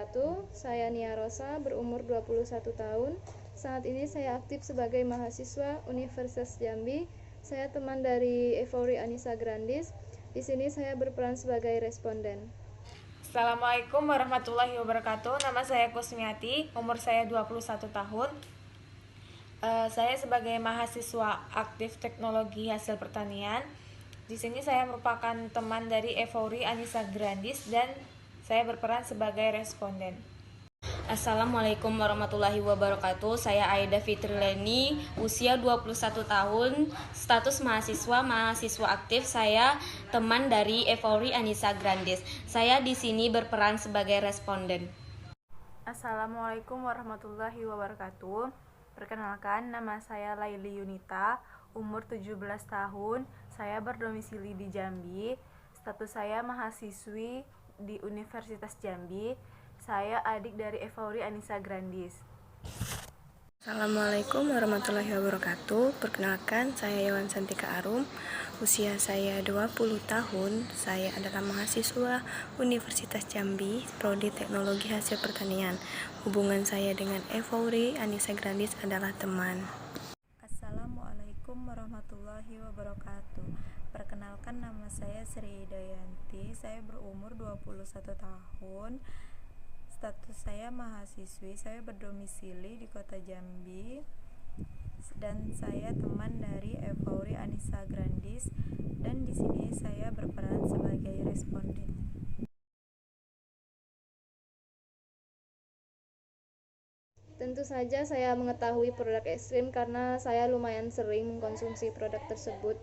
wabarakatuh. Saya Nia Rosa, berumur 21 tahun. Saat ini saya aktif sebagai mahasiswa Universitas Jambi. Saya teman dari Euphoria Anissa Grandis. Di sini saya berperan sebagai responden. Assalamualaikum warahmatullahi wabarakatuh. Nama saya Kusmiati, umur saya 21 tahun. Saya sebagai mahasiswa aktif teknologi hasil pertanian. Di sini saya merupakan teman dari Euphoria Anissa Grandis dan saya berperan sebagai responden. Assalamualaikum warahmatullahi wabarakatuh. Saya Aida Fitrileni, usia 21 tahun, status mahasiswa aktif. Saya teman dari Euphoria Anissa Grandis. Saya di sini berperan sebagai responden. Assalamualaikum warahmatullahi wabarakatuh. Perkenalkan, nama saya Laili Yunita, umur 17 tahun. Saya berdomisili di Jambi. Status saya mahasiswi di Universitas Jambi. Saya adik dari Euphoria Anissa Grandis. Assalamualaikum warahmatullahi wabarakatuh. Perkenalkan, saya Yawan Santika Arum. Usia saya 20 tahun. Saya adalah mahasiswa Universitas Jambi, Prodi Teknologi Hasil Pertanian. Hubungan saya dengan Euphoria Anissa Grandis adalah teman. Assalamualaikum warahmatullahi wabarakatuh. Perkenalkan, nama saya Sri Dayanti. Saya berumur 21 tahun. Status saya mahasiswi, saya berdomisili di kota Jambi dan saya teman dari Euphoria Anissa Grandis dan di sini saya berperan sebagai responden. Tentu saja saya mengetahui produk es krim karena saya lumayan sering mengkonsumsi produk tersebut.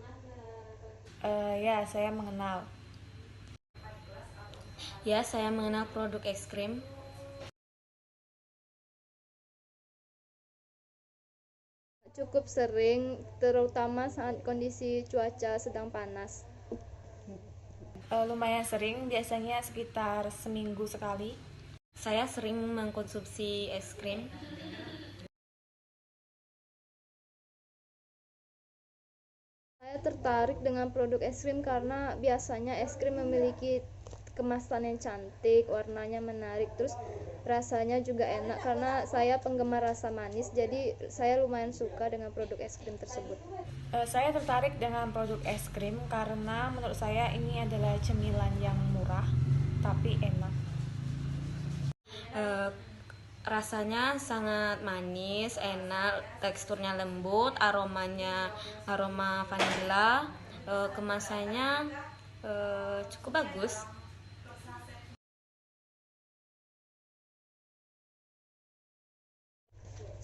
Saya mengenal. Ya, saya mengenal produk es krim. Cukup sering, terutama saat kondisi cuaca sedang panas. Lumayan sering, biasanya sekitar seminggu sekali. Saya sering mengkonsumsi es krim. Saya tertarik dengan produk es krim karena biasanya es krim memiliki kemasan yang cantik, warnanya menarik, terus rasanya juga enak karena saya penggemar rasa manis, jadi saya lumayan suka dengan produk es krim tersebut. Saya tertarik dengan produk es krim karena menurut saya ini adalah cemilan yang murah tapi enak. Rasanya sangat manis, enak, teksturnya lembut, aroma vanila, kemasannya cukup bagus.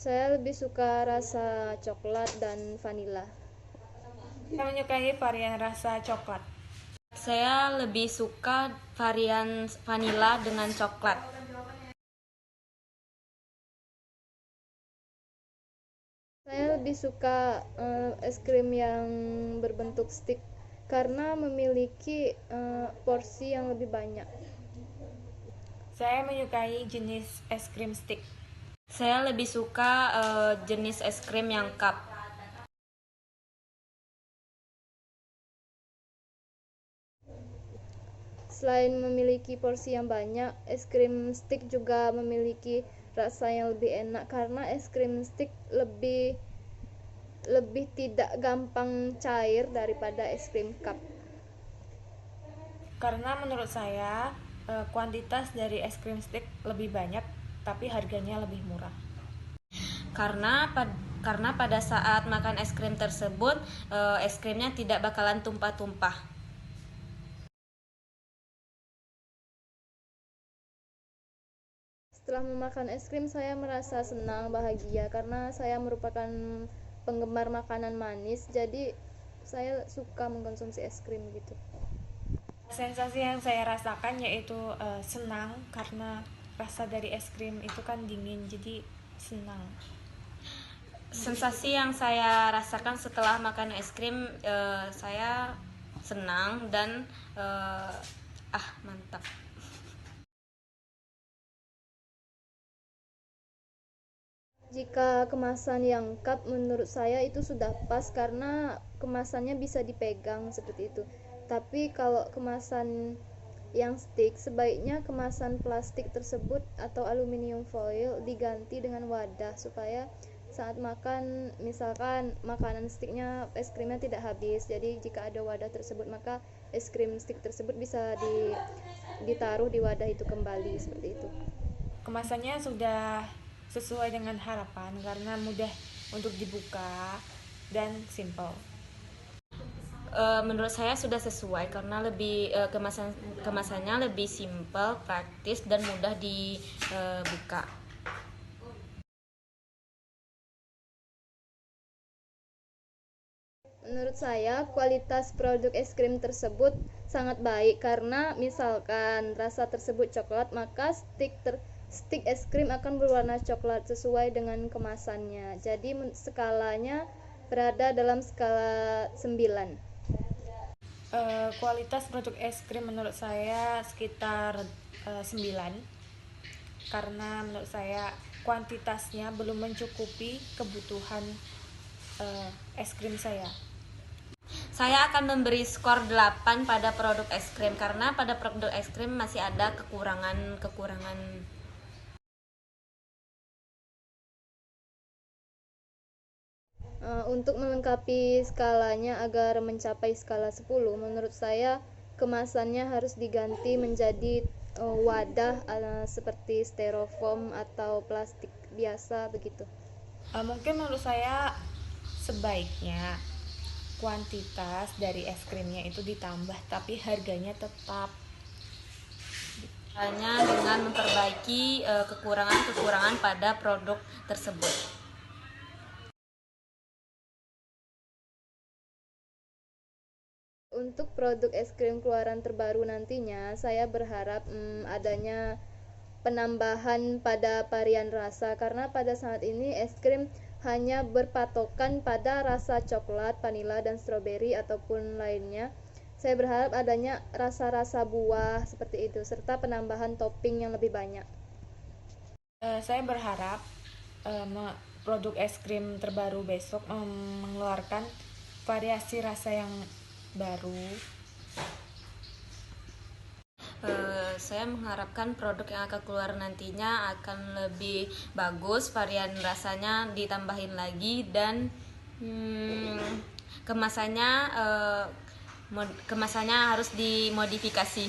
Saya lebih suka rasa coklat dan vanila. Saya menyukai varian rasa coklat. Saya lebih suka varian vanila dengan coklat. Saya lebih suka es krim yang berbentuk stick karena memiliki porsi yang lebih banyak. Saya menyukai jenis es krim stick. Saya lebih suka jenis es krim yang cup. Selain memiliki porsi yang banyak, es krim stick juga memiliki rasa yang lebih enak karena es krim stick lebih tidak gampang cair daripada es krim cup. Karena menurut saya kuantitas dari es krim stick lebih banyak tapi harganya lebih murah. Karena pada saat makan es krim tersebut, es krimnya tidak bakalan tumpah-tumpah. Setelah memakan es krim, saya merasa senang, bahagia karena saya merupakan penggemar makanan manis, jadi saya suka mengkonsumsi es krim gitu. Sensasi yang saya rasakan yaitu senang karena rasa dari es krim itu kan dingin, jadi senang. Sensasi yang saya rasakan setelah makan es krim, saya senang dan mantap. Jika kemasan yang cup menurut saya itu sudah pas karena kemasannya bisa dipegang seperti itu. Tapi kalau kemasan yang stick, sebaiknya kemasan plastik tersebut atau aluminium foil diganti dengan wadah supaya saat makan, misalkan makanan sticknya, es krimnya tidak habis. Jadi jika ada wadah tersebut, maka es krim stick tersebut bisa ditaruh di wadah itu kembali, seperti itu. Kemasannya sudah sesuai dengan harapan karena mudah untuk dibuka dan simple. Menurut saya sudah sesuai karena lebih kemasannya lebih simpel, praktis dan mudah dibuka. Menurut saya kualitas produk es krim tersebut sangat baik karena misalkan rasa tersebut coklat, maka stick es krim akan berwarna coklat sesuai dengan kemasannya. Jadi skalanya berada dalam skala 9. Kualitas produk es krim menurut saya sekitar 9 karena menurut saya kuantitasnya belum mencukupi kebutuhan es krim saya. Saya akan memberi skor 8 pada produk es krim karena pada produk es krim masih ada kekurangan. Untuk melengkapi skalanya agar mencapai skala 10, menurut saya kemasannya harus diganti menjadi wadah seperti styrofoam atau plastik biasa begitu. Mungkin menurut saya sebaiknya kuantitas dari es krimnya itu ditambah tapi harganya tetap. Hanya dengan memperbaiki kekurangan pada produk tersebut. Untuk produk es krim keluaran terbaru nantinya, saya berharap adanya penambahan pada varian rasa karena pada saat ini es krim hanya berpatokan pada rasa coklat, vanila, dan stroberi ataupun lainnya. Saya berharap adanya rasa-rasa buah seperti itu serta penambahan topping yang lebih banyak. Saya berharap produk es krim terbaru besok mengeluarkan variasi rasa yang baru. Saya mengharapkan produk yang akan keluar nantinya akan lebih bagus, varian rasanya ditambahin lagi dan kemasannya harus dimodifikasi.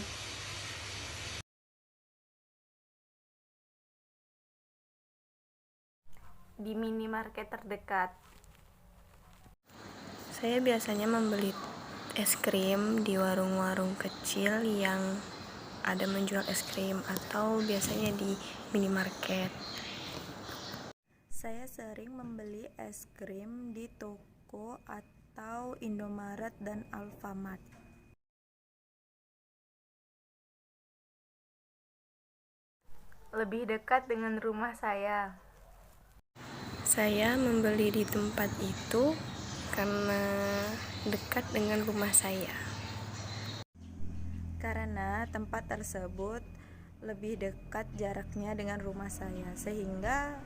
Di minimarket terdekat. Saya biasanya membeli es krim di warung-warung kecil yang ada menjual es krim atau biasanya di minimarket. Saya sering membeli es krim di toko atau Indomaret dan Alfamart. Lebih dekat dengan rumah saya. Saya membeli di tempat itu karena dekat dengan rumah saya. Karena tempat tersebut lebih dekat jaraknya dengan rumah saya, sehingga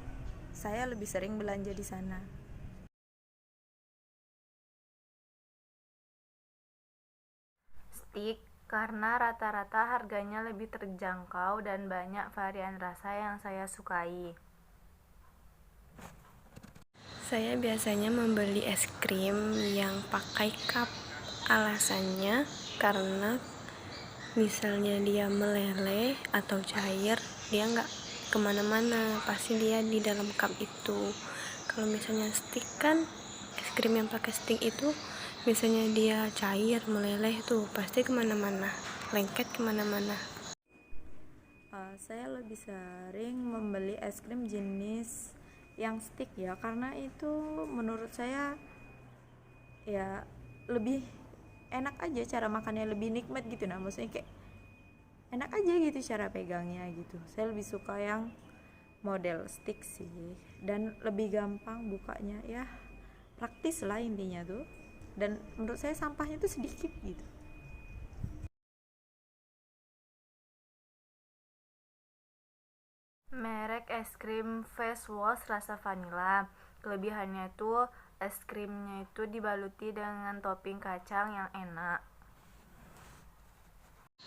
saya lebih sering belanja di sana. Stick karena rata-rata harganya lebih terjangkau dan banyak varian rasa yang saya sukai. Saya biasanya membeli es krim yang pakai cup. Alasannya karena misalnya dia meleleh atau cair, dia nggak kemana-mana, pasti dia di dalam cup itu. Kalau misalnya stick kan, es krim yang pakai stick itu misalnya dia cair, meleleh tuh pasti kemana-mana, lengket kemana-mana. Saya lebih sering membeli es krim jenis yang stick ya, karena itu menurut saya ya lebih enak aja, cara makannya lebih nikmat gitu. Nah, maksudnya kayak enak aja gitu cara pegangnya gitu. Saya lebih suka yang model stick sih, dan lebih gampang bukanya, ya praktis lah intinya tuh, dan menurut saya sampahnya tuh sedikit gitu. Merek es krim Face Wash rasa vanila. Kelebihannya itu es krimnya itu dibaluti dengan topping kacang yang enak.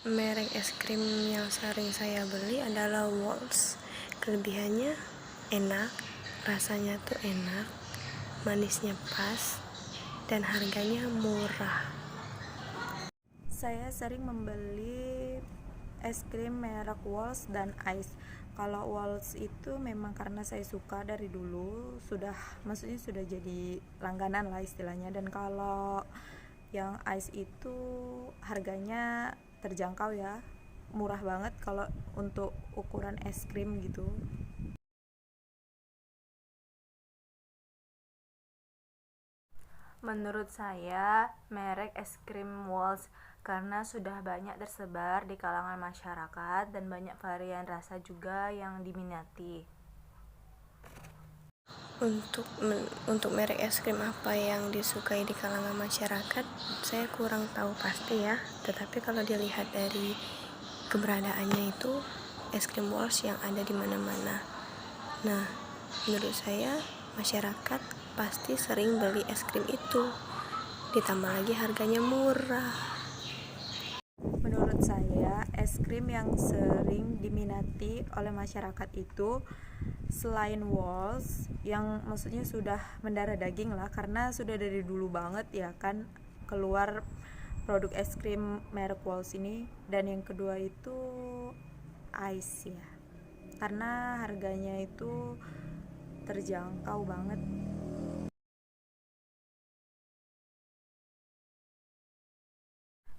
Merek es krim yang sering saya beli adalah Walls. Kelebihannya enak, rasanya tuh enak, manisnya pas, dan harganya murah. Saya sering membeli es krim merek Walls dan Ice. Kalau Walls itu memang karena saya suka dari dulu, maksudnya sudah jadi langganan lah istilahnya. Dan kalau yang Ice itu harganya terjangkau ya, murah banget kalau untuk ukuran es krim gitu. Menurut saya, merek es krim Walls karena sudah banyak tersebar di kalangan masyarakat dan banyak varian rasa juga yang diminati. Untuk merek es krim apa yang disukai di kalangan masyarakat, saya kurang tahu pasti ya. Tetapi kalau dilihat dari keberadaannya itu, es krim Walls yang ada di mana-mana. Nah, menurut saya masyarakat pasti sering beli es krim itu. Ditambah lagi harganya murah. Menurut saya, es krim yang sering diminati oleh masyarakat itu selain Walls, yang maksudnya sudah mendarah daging lah, karena sudah dari dulu banget ya kan keluar produk es krim merek Walls ini. Dan yang kedua itu Ice ya, karena harganya itu terjangkau banget.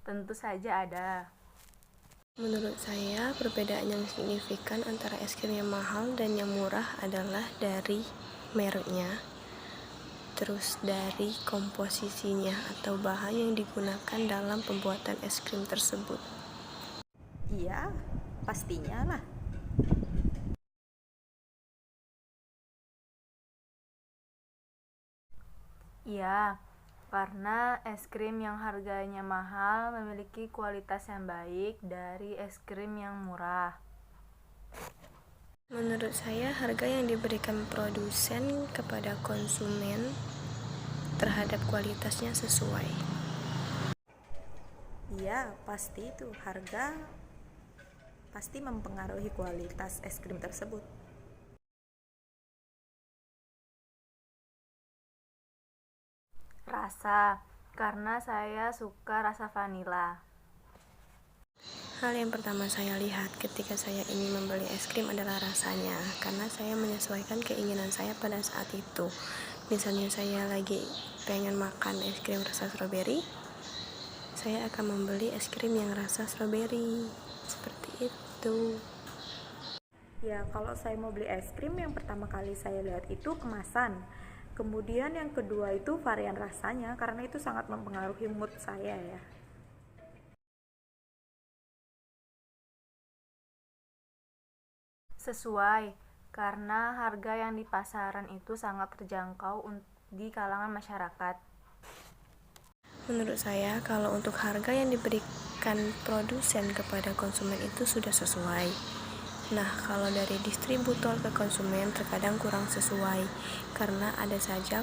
Tentu saja ada. Menurut saya, perbedaan yang signifikan antara es krim yang mahal dan yang murah adalah dari mereknya, terus dari komposisinya atau bahan yang digunakan dalam pembuatan es krim tersebut. Iya, pastinya lah. Iya, karena es krim yang harganya mahal memiliki kualitas yang baik dari es krim yang murah. Menurut saya, harga yang diberikan produsen kepada konsumen terhadap kualitasnya sesuai. Iya, pasti itu harga pasti mempengaruhi kualitas es krim tersebut. Rasa, karena saya suka rasa vanila. Hal yang pertama saya lihat ketika saya ingin membeli es krim adalah rasanya, karena saya menyesuaikan keinginan saya pada saat itu. Misalnya saya lagi pengen makan es krim rasa stroberi, saya akan membeli es krim yang rasa stroberi. Seperti itu. Ya, kalau saya mau beli es krim, yang pertama kali saya lihat itu kemasan. Kemudian yang kedua itu varian rasanya, karena itu sangat mempengaruhi mood saya ya. Sesuai, karena harga yang di pasaran itu sangat terjangkau di kalangan masyarakat. Menurut saya, kalau untuk harga yang diberikan produsen kepada konsumen itu sudah sesuai. Nah, kalau dari distributor ke konsumen terkadang kurang sesuai, karena ada saja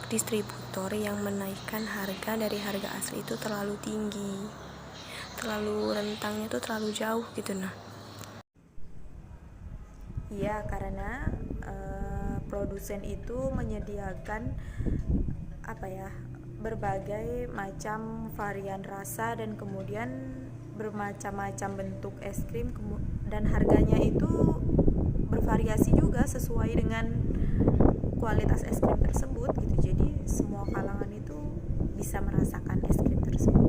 distributor yang menaikkan harga dari harga asli itu terlalu tinggi, terlalu rentangnya tuh terlalu jauh gitu. Nah, Iya, karena produsen itu menyediakan berbagai macam varian rasa dan kemudian bermacam-macam bentuk es krim, dan harganya itu bervariasi juga sesuai dengan kualitas es krim tersebut gitu. Jadi semua kalangan itu bisa merasakan es krim tersebut.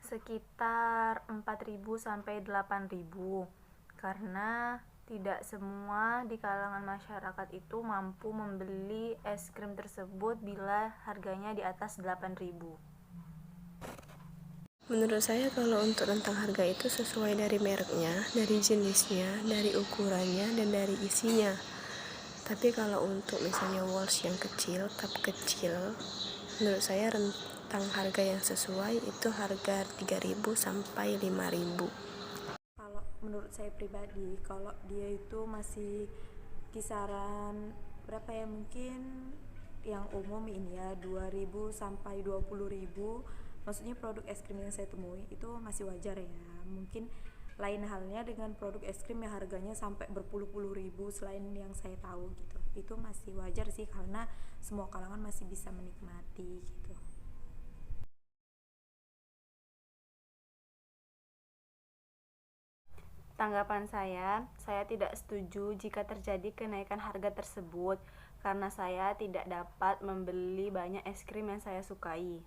Sekitar 4.000 sampai 8.000, karena tidak semua di kalangan masyarakat itu mampu membeli es krim tersebut bila harganya di atas 8.000. menurut saya kalau untuk rentang harga itu sesuai dari mereknya, dari jenisnya, dari ukurannya, dan dari isinya. Tapi kalau untuk misalnya Walls yang kecil, cup kecil, menurut saya rentang harga yang sesuai itu harga 3.000 sampai 5.000. Kalau menurut saya pribadi, kalau dia itu masih kisaran berapa ya, mungkin yang umum ini ya 2.000 sampai 20.000, maksudnya produk es krim yang saya temui itu masih wajar ya. Mungkin lain halnya dengan produk es krim yang harganya sampai berpuluh-puluh ribu selain yang saya tahu gitu. Itu masih wajar sih karena semua kalangan masih bisa menikmati gitu. Tanggapan saya tidak setuju jika terjadi kenaikan harga tersebut karena saya tidak dapat membeli banyak es krim yang saya sukai.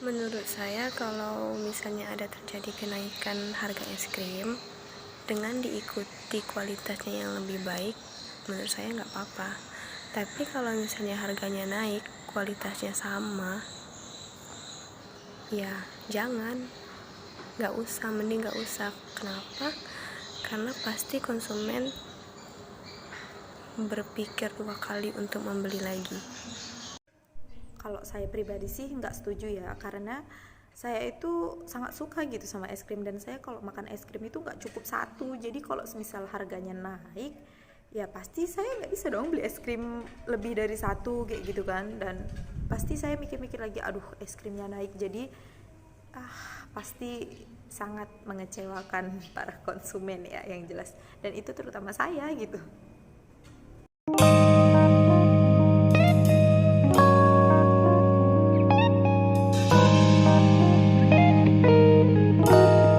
Menurut saya kalau misalnya ada terjadi kenaikan harga es krim dengan diikuti kualitasnya yang lebih baik, menurut saya nggak apa-apa. Tapi kalau misalnya harganya naik, kualitasnya sama, ya jangan, mending nggak usah. Kenapa? Karena pasti konsumen berpikir 2 kali untuk membeli lagi. Kalau saya pribadi sih nggak setuju ya, karena saya itu sangat suka gitu sama es krim, dan saya kalau makan es krim itu nggak cukup satu. Jadi kalau misal harganya naik, ya pasti saya nggak bisa dong beli es krim lebih dari satu kayak gitu kan, dan pasti saya mikir-mikir lagi, aduh es krimnya naik, jadi pasti sangat mengecewakan para konsumen ya yang jelas, dan itu terutama saya gitu.